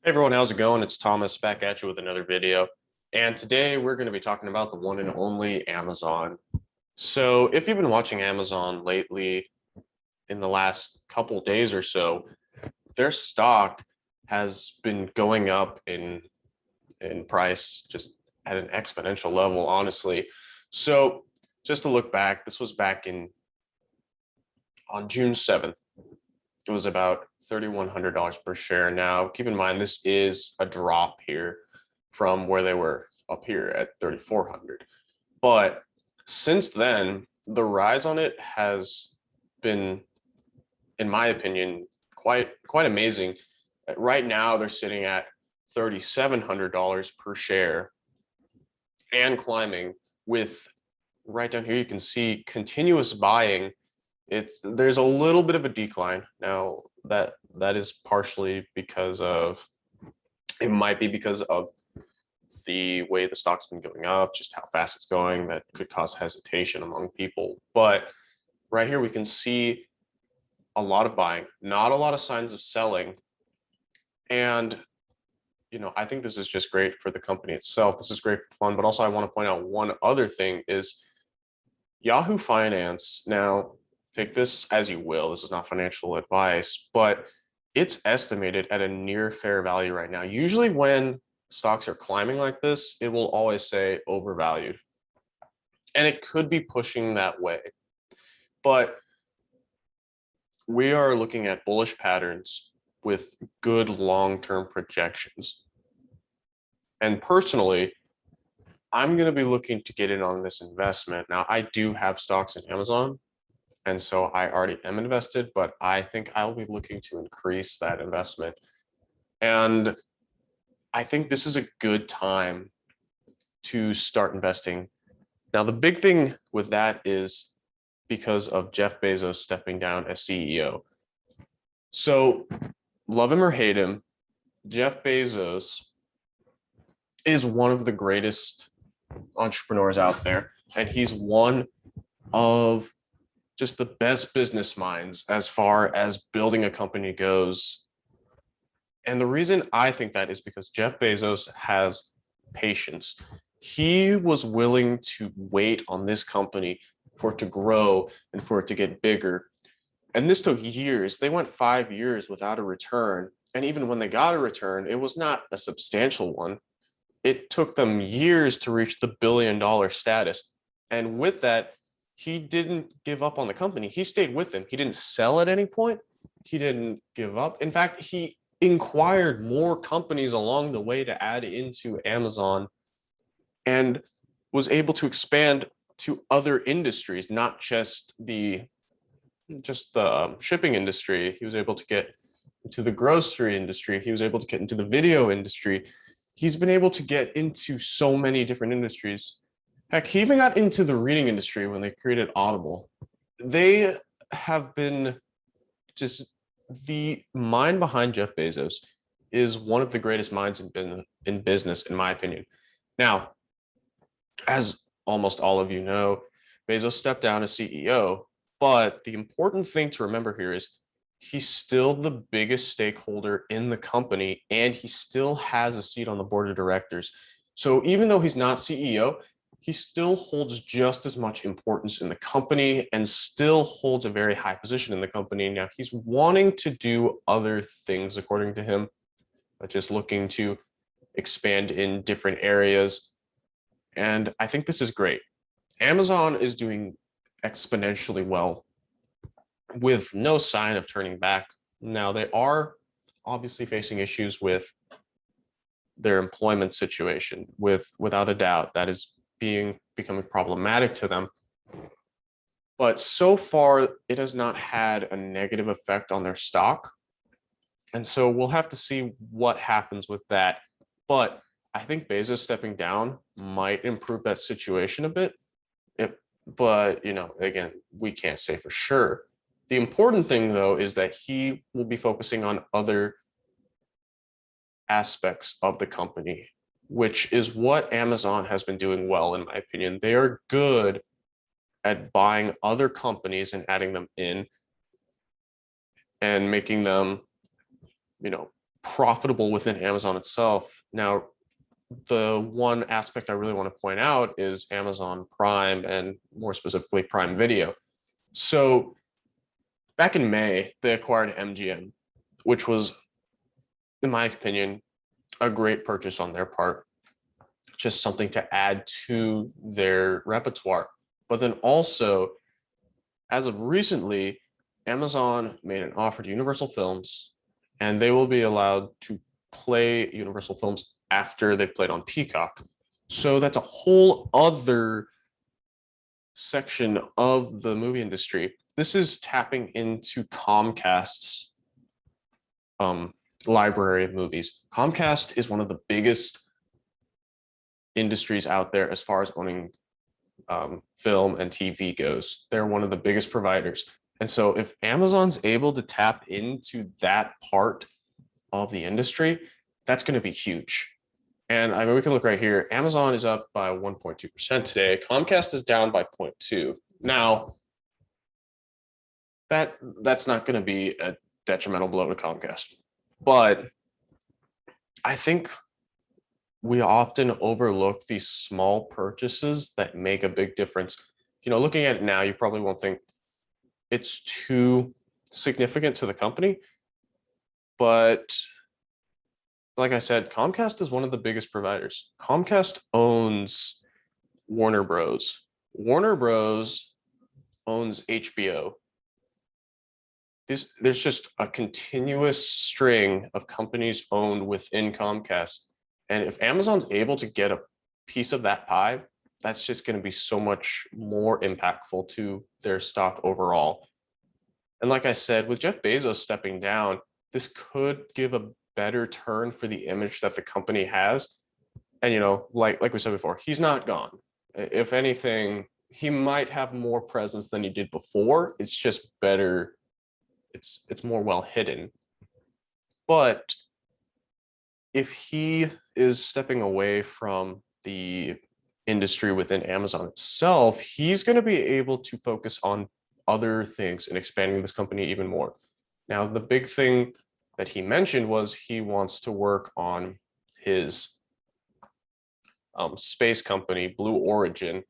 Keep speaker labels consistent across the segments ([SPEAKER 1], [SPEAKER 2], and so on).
[SPEAKER 1] Hey everyone, how's it going? It's Thomas back at you with another video. And today we're going to be talking about the one and only Amazon. So if you've been watching Amazon lately in the last couple days or so, their stock has been going up in price just at an exponential level, honestly. So just to look back, this was back in on June 7th. It was about $3,100 per share. Now, keep in mind, this is a drop here from where they were up here at 3,400. But since then, the rise on it has been, in my opinion, quite amazing. Right now, they're sitting at $3,700 per share and climbing. With right down here, you can see continuous buying. There's a little bit of a decline now. That is partially because of, it might be because of the way the stock's been going up, just how fast it's going. That could cause hesitation among people. But right here we can see a lot of buying, not a lot of signs of selling. And I think this is just great for the company itself. This is great for fun, but also I want to point out one other thing is Yahoo Finance. Now, take this as you will. This is not financial advice, but it's estimated at a near fair value right now. Usually when stocks are climbing like this, it will always say overvalued. And it could be pushing that way. But we are looking at bullish patterns with good long-term projections. And personally, I'm going to be looking to get in on this investment. Now, I do have stocks in Amazon, and so I already am invested, but I think I'll be looking to increase that investment. And I think this is a good time to start investing. Now, the big thing with that is because of Jeff Bezos stepping down as CEO. So, love him or hate him, Jeff Bezos is one of the greatest entrepreneurs out there, and he's one of just the best business minds as far as building a company goes. And the reason I think that is because Jeff Bezos has patience. He was willing to wait on this company for it to grow and for it to get bigger. And this took years. They went 5 years without a return. And even when they got a return, it was not a substantial one. It took them years to reach the billion-dollar status. And with that, he didn't give up on the company. He stayed with them. He didn't sell at any point. He didn't give up. In fact, he inquired more companies along the way to add into Amazon and was able to expand to other industries, not just the shipping industry. He was able to get into the grocery industry. He was able to get into the video industry. He's been able to get into so many different industries. Heck, he even got into the reading industry when they created Audible. They have been just, the mind behind Jeff Bezos is one of the greatest minds in business, in my opinion. Now, as almost all of you know, Bezos stepped down as CEO, but the important thing to remember here is he's still the biggest stakeholder in the company, and he still has a seat on the board of directors. So even though he's not CEO, he still holds just as much importance in the company and still holds a very high position in the company. Now, he's wanting to do other things, according to him, just looking to expand in different areas. And I think this is great. Amazon is doing exponentially well with no sign of turning back. Now, they are obviously facing issues with their employment situation, without a doubt that is becoming problematic to them. But so far, it has not had a negative effect on their stock. And so we'll have to see what happens with that. But I think Bezos stepping down might improve that situation a bit. But, again, we can't say for sure. The important thing, though, is that he will be focusing on other aspects of the company, which is what Amazon has been doing well, in my opinion. They are good at buying other companies and adding them in and making them, profitable within Amazon itself. Now, the one aspect I really want to point out is Amazon Prime, and more specifically Prime Video. So back in May, they acquired MGM, which was, in my opinion, a great purchase on their part. Just something to add to their repertoire. But then also, as of recently, Amazon made an offer to Universal Films, and they will be allowed to play Universal Films after they've played on Peacock. So that's a whole other section of the movie industry. This is tapping into Comcast's library of movies. Comcast is one of the biggest industries out there as far as owning film and TV goes. They're one of the biggest providers. And so if Amazon's able to tap into that part of the industry, that's going to be huge. And I mean, we can look right here. Amazon is up by 1.2% today. Comcast is down by 0.2. Now, that's not going to be a detrimental blow to Comcast. But I think we often overlook these small purchases that make a big difference. You know, looking at it now, you probably won't think it's too significant to the company. But like I said, Comcast is one of the biggest providers. Comcast owns Warner Bros. Warner Bros. Owns HBO. There's just a continuous string of companies owned within Comcast. And if Amazon's able to get a piece of that pie, that's just going to be so much more impactful to their stock overall. And like I said, with Jeff Bezos stepping down, this could give a better turn for the image that the company has. And, you know, like we said before, he's not gone. If anything, he might have more presence than he did before. It's just better. It's more well hidden. But if he is stepping away from the industry within Amazon itself, he's going to be able to focus on other things and expanding this company even more. Now, the big thing that he mentioned was he wants to work on his space company, Blue Origin.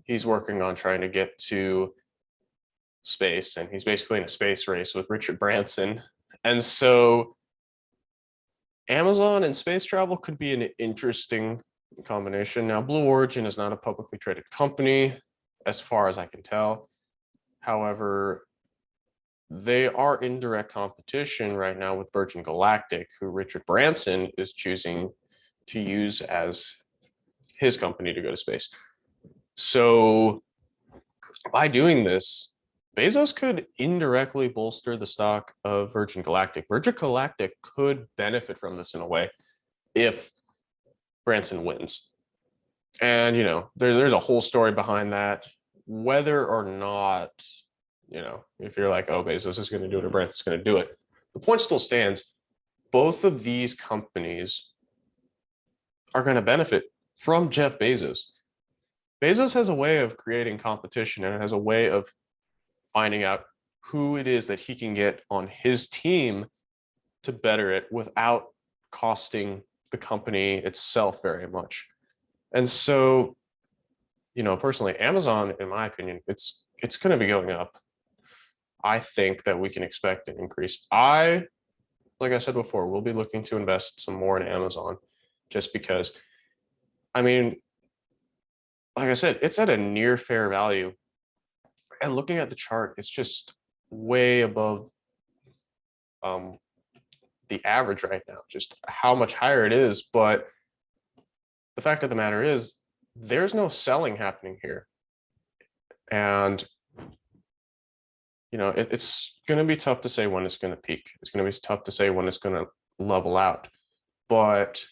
[SPEAKER 1] He's working on trying to get to space, and he's basically in a space race with Richard Branson. And so Amazon and space travel could be an interesting combination. Now, Blue Origin is not a publicly traded company, as far as I can tell. However, they are in direct competition right now with Virgin Galactic, who Richard Branson is choosing to use as his company to go to space. So by doing this, Bezos could indirectly bolster the stock of Virgin Galactic. Virgin Galactic could benefit from this in a way if Branson wins. And, you know, there's a whole story behind that. Whether or not, you know, if you're like, oh, Bezos is going to do it or Branson's going to do it, the point still stands. Both of these companies are going to benefit from Jeff Bezos. Bezos has a way of creating competition, and has a way of finding out who it is that he can get on his team to better it without costing the company itself very much. And so, you know, personally, Amazon, in my opinion, it's going to be going up. I think that we can expect an increase. Like I said before, we'll be looking to invest some more in Amazon, just because, I mean, like I said, it's at a near fair value. And looking at the chart, it's just way above the average right now, just how much higher it is. But the fact of the matter is, there's no selling happening here. And, you know, it's going to be tough to say when it's going to peak. It's going to be tough to say when it's going to level out. But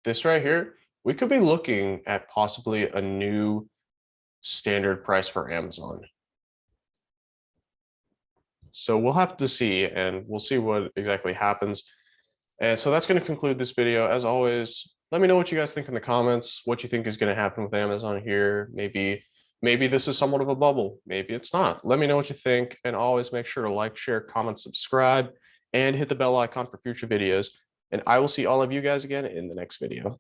[SPEAKER 1] this right here, we could be looking at possibly a new standard price for Amazon. So we'll have to see, and we'll see what exactly happens. And so that's going to conclude this video. As always, let me know what you guys think in the comments, what you think is going to happen with Amazon here. Maybe this is somewhat of a bubble. Maybe it's not. Let me know what you think, and always make sure to like, share, comment, subscribe. and hit the bell icon for future videos. And I will see all of you guys again in the next video.